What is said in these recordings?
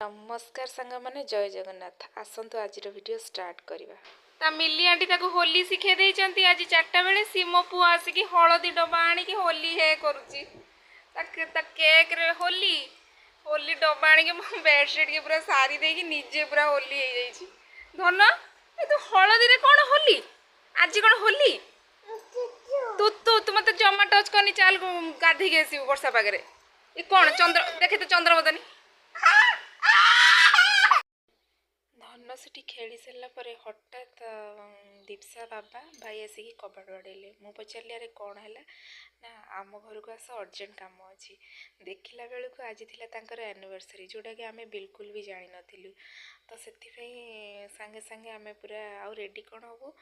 नमस्कार सांग माने जय जगन्नाथ आसंतु आज वीडियो स्टार्ट करवा ता मिली आंटी ताको होली शिखे देइचंती आज 4टा बेले सी मो पु आसिकी हळदी डबा आनी की होली हे करूची ता केक रे होली होली डबा आनी के मो बेडशीट के पूरा सारी दे की निजे पूरा होली हे जाईची धन ए तू हळदी रे कोन होली आज कोन होली तू तू तू मते जमा टच करनी चाल गाधी के आसी वर्षा पागरे ए कोन चंद्र देखे तो चंद्र मदनी धन से खेली सारा पर हठात दीप्सा बाबा भाई आसिक कबाड़ बाड़े मु पचारि अरे कौन है ना आम घर को आस अर्जेंट कम अच्छी देखला बेलू को आज थी एनिवर्सरी जोटा कि आम बिल्कुल भी जान नु तो से सांगे सांगे आम पूरा आउ रेडी कौन हबू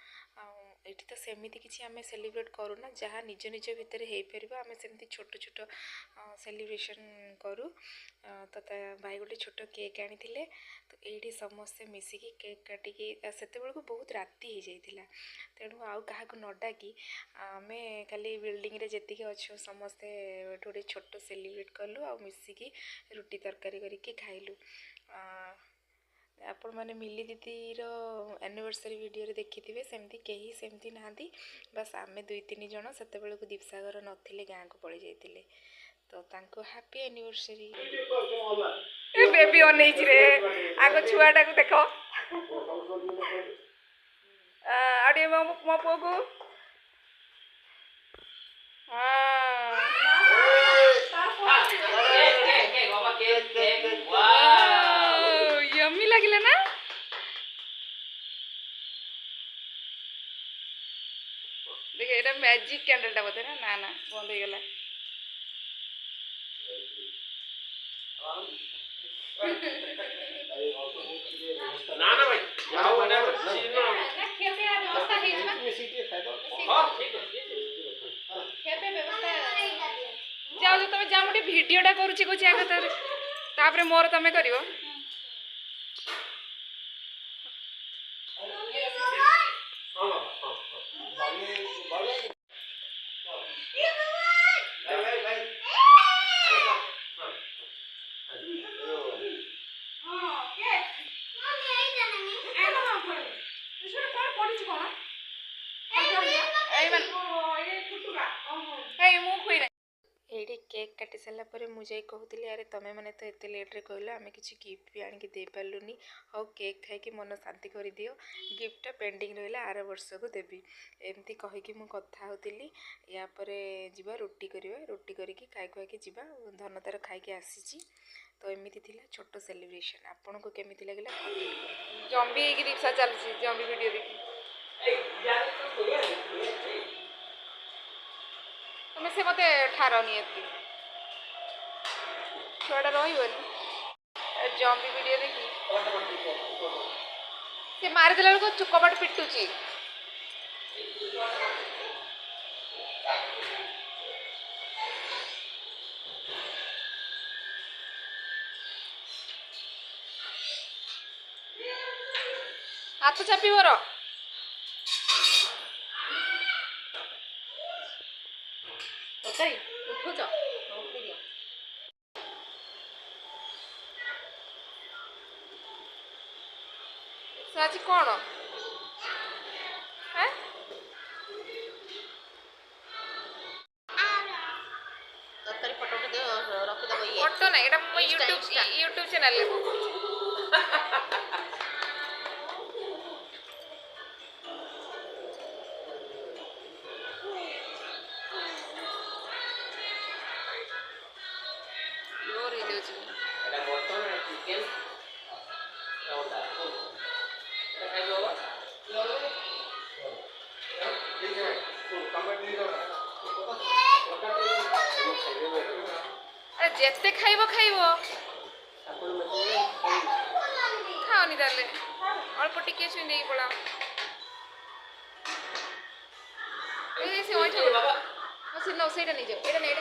ये तो सेमती किसी आम सेलिब्रेट करूना जहाँ निज निज भितर हो पार आम सेमती छोट छोट सेलिब्रेशन करूँ तो भाई गोटे छोट केक आनी तो ये समस्ते मिसिकी केक काटिकी से बहुत राति हो जाता तेणु आउ क्या न डाकी आम खाली बिल्डिंग रे जी अच्छु समस्ते गोटे छोट सेलिब्रेट कलु आ मिसिकी रुटी तरकारी करके खाइलु आपण मैंने मिली दीदी एनिवर्सरी वीडियो देखी सेमती कहीं सेमती नहांती बस आम 2-3 जन से दीपसागर नथिले गाँ को पलि जाइए तो तांको हैप्पी एनिवर्सरी ए बेबी अनेच रे आगो छुआटा को देखो आडे मो पुओ को यम्मी लगिला ना देखे एटा मैजिक कैंडलटा बोधे ना ना ना बंद हो गला ना ना भाई जाओ बना ना खेपे व्यवस्था हे जमा सीटी खाइबो हां ठीक है खेपे व्यवस्था जाओ जो तमे जा मोटे वीडियोटा करूची कोची आगे तापरे मोर तमे करिवो ये केक काटी सारापर मुझे कहती अरे तुम्हें मैंने तो एत लेट्रे कहल आम कि गिफ्ट भी आणिक दे पार्लुनी हाँ केक खाई मन शांति कर दियो गिफ्टा पेंडिंग रहा आर वर्ष को देवी एमती कहीकि कथा होती यापर जा रुटी करवा रुटी करके खाई खुआकी जा धन तार खाई आसी तो एमती थी छोट सेलिब्रेशन आपन को केमी लगे जम्बी रिक्शा चलती जम्बी वीडियो देखी तुम से मत ठारनी छुआटा रही जम्बी वीडियो देखी से मारिदेला बेलू कबाट पिटुची हाथ चापी बर उठो जा आज कौन तरकारी फोटो रखी दबो ये फोटो ना एटा मो यूट्यूब चैनल ले एटा मटन चिकन राउंडा एटा खाइ लो ठीक है तो कमेंट दी दो अरे जेते खाइबो खाइबो खाओनी ताले अल्प टिके छुई देई पड़ा ए से ओइ ठो बाबा से नो सेटा नहीं जाओ एटा नहीं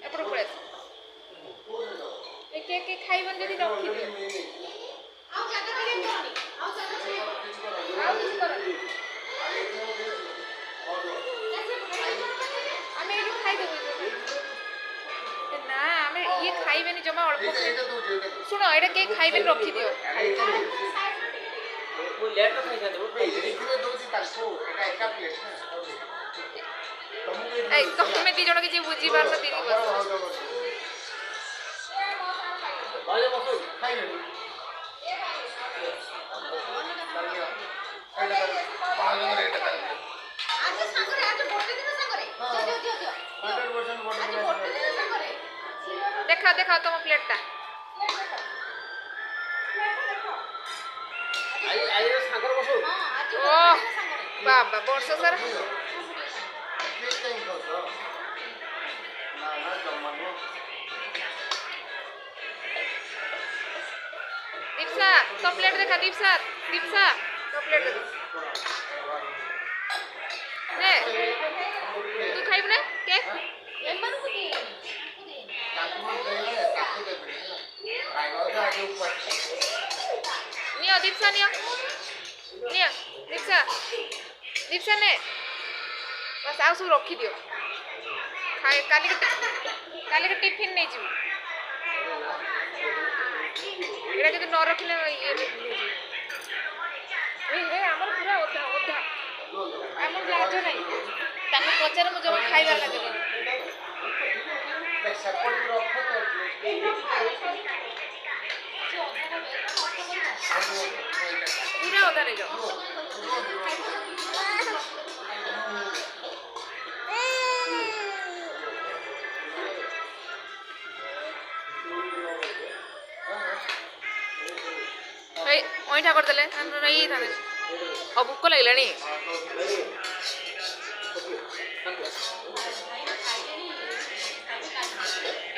एपड़ पड़े एक एक खाइबन जदी रखी दियो आउ ज्यादा करे कोनी आउ ज्यादा करे आउ किछ कर आमे एटू खाइ देबो ना କିଏ ଖାଇବେନି ଜମା ଅଳ୍ପ ଏଇଟା ଦଉଛି ଏଇଟା ଦଉଛି। ଶୁଣ ଏଇଟା କେହି ଖାଇବେନି ରଖିଦିଅ ମୁଁ ଲେଟ୍ ରେ ଖାଇଥାନ୍ତି ମୁଁ ଏଇଥିରେ ଦଉଛି ତାଙ୍କୁ ଏଟା ଏକା ପ୍ଲେଟ୍ ନା ତମକୁ ଏଇ ତମେ ଦି ଜଣ କିଛି ବୁଝିପାରୁନ ଦିଦି ବସ ଭାଉଜ ବସ ଖାଇଲେନି ବାହାଘର ଏଇଟା ଖାଇଲେ ଆଜି ସାଙ୍ଗରେ ଆଜି ଗୋଟେ ଦିନ ସାଙ୍ଗରେ ଦିଅ ଦିଅ ଦିଅ 100% ଗୋଟେ ଆଜି ଦିନ ଗୋଟେ ଦିନ ସାଙ୍ଗରେ ଦେଖାଅ ଦେଖାଅ ତମ ପ୍ଲେଟଟା ଆଜି ସାଗର ବସ ହଁ ଆଜି ଓ ବାବା ବର୍ଷ ସାରା କେକ୍ କାଇଁ ଖାଉଛ ନା ନା ଜମା ନୁହଁ ଦୀପ୍ସା ତ ପ୍ଲେଟ ଦେଖା ଦୀପ୍ସା ଦୀପ୍ସା ତ ପ୍ଲେଟ ଦେଖା ନେ ତୁ ଖାଇବୁ ନା କେକ୍ ଏମାନଙ୍କୁ ଦିଏ ତାକୁ ଦେଲେ ତାକୁ ଦେବେନି ଖାଇବାକୁ ଆଜି ଉପାସ ନିଅ ଦୀପ୍ସା ନିଅ ନିଅ ଦୀପ୍ସା ଦୀପ୍ସା ନେ ବାସ୍ ଆଉ ସବୁ ରଖିଦିଅ କାଲିକି ଟିଫିନ୍ ନେଇଯିବୁ ଏଇଟା ଯଦି ନ ରଖିଲେ ଇଏ ହେ ଆମର ପୁରା ଅଧା ଅଧା ଆମର ଲାଜ ନାହିଁ ତାଙ୍କୁ ପଚାରେ ମୁଁ ଜମା ଖାଇବାର ଲାଜ ନାହିଁ ସେପଟକୁ ରଖ ପୁରା ଅଧା ନେଇଯାଅ ଏଇ ଅଇଁଠା କରିଦେଲେ ନେଇଥାନ୍ତେ ଆଉ ଭୋକ ଲାଗିଲାଣି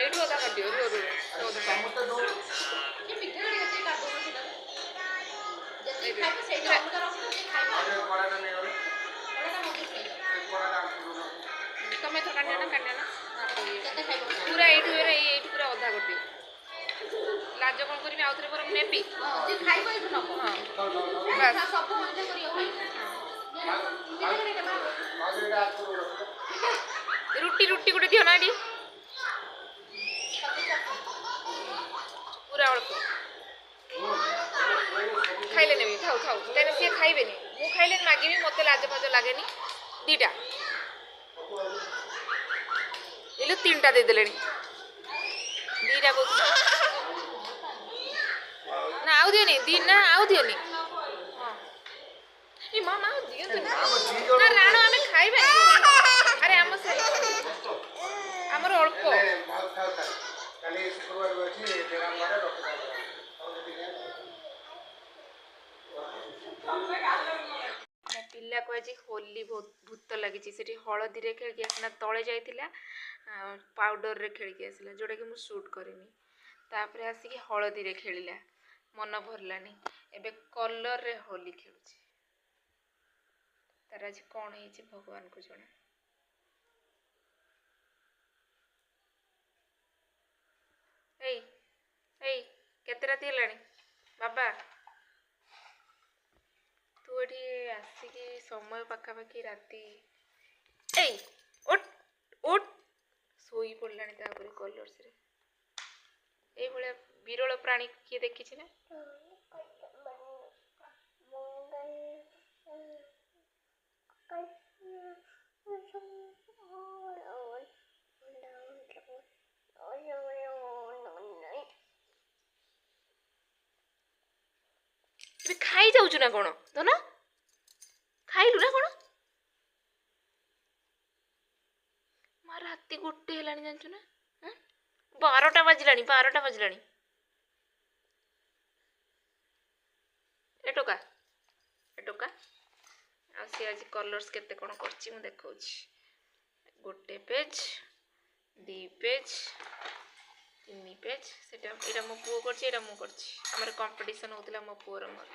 ଏଇଠୁ ଅଧା କରିଦିଅ ସମସ୍ତେ ଦଉ କଳାଟା ନେଇଗଲେ କଳାଟା ତମେ ଏଥର କାଟିଆ ନା ପୁରା ଏଇଠୁ ଏଇଠୁ ପୁରା ଅଧା କରିଦିଅ ଲାଜ କ'ଣ କରିବି ଆଉଥରେ ବରଂ ନେବି ଖାଇବ ଏଇଠୁ ନବ ହଁ ବାସ୍ ବାସ୍ ସବୁ ମଜା କରିବ ରୁଟି ଗୋଟେ ଦିଅ ନା ଏଠି ପୁରା ଅଳ୍ପ ଖାଇଲେ ନେବି ଖାଉ କାହିଁକିନା ସିଏ ଖାଇବେନି ମୁଁ ଖାଇଲେ ମାଗିବି ମୋତେ ଲାଜ ଫାଜ ଲାଗେନି ଦିଟା ଏଇଲେ ତିନିଟା ଦେଇଦେଲେଣି ଦିଟା କହୁଛି ନା ଆଉ ଦିଅନି ନା ଆଉ ଦିଅନି ଏ ମା ଦିଅନ୍ତୁନି ନା ରାଣ ଆମେ ଖାଇବେ ଆରେ ଆମ ଆମର ଅଳ୍ପ ମୋ ପିଲାକୁ ଆଜି ହୋଲି ଭୂତ ଲାଗିଛି ସେଠି ହଳଦୀରେ ଖେଳିକି ଆସିଲା ତଳେ ଯାଇଥିଲା ପାଉଡରରେ ଖେଳିକି ଆସିଲା ଯେଉଁଟାକି ମୁଁ ସୁଟ୍ କରିନି ତାପରେ ଆସିକି ହଳଦୀରେ ଖେଳିଲା ମନ ଭରିଲାନି ଏବେ କଲରରେ ହୋଲି ଖେଳୁଛି ତାର ଆଜି କ'ଣ ହେଇଛି ଭଗବାନଙ୍କୁ ଜଣା ଏଇ କେତେ ରାତି ହେଲାଣି ବାବା ତୁ ଏଠି ଆସିକି ସମୟ ପାଖାପାଖି ରାତି ଏଇ ଓଟ୍ ଶୋଇ ପଡ଼ିଲାଣି ତାପରେ କଲର୍ସରେ ଏଇଭଳିଆ ବିରଳ ପ୍ରାଣୀ କିଏ ଦେଖିଛି ନା ଏବେ ଖାଇଯାଉଛୁ ନା କ'ଣ ଧନ ଖାଇଲୁ ନା କ'ଣ ମା ରାତି 1 ହେଲାଣି ଜାଣିଛୁ ନା 12ଟା ବାଜିଲାଣି ଏ ଟୋକା ଆଉ ସିଏ ଆଜି କଲର୍ସ କେତେ କ'ଣ କରିଛି ମୁଁ ଦେଖାଉଛି 1 ପେଜ୍ 2 ପେଜ୍ 3 ପେଜ୍ ସେଟା ଏଇଟା ମୋ ପୁଅ କରିଛି ଏଇଟା ମୁଁ କରିଛି ଆମର କମ୍ପିଟିସନ୍ ହେଉଥିଲା ମୋ ପୁଅର ମୋର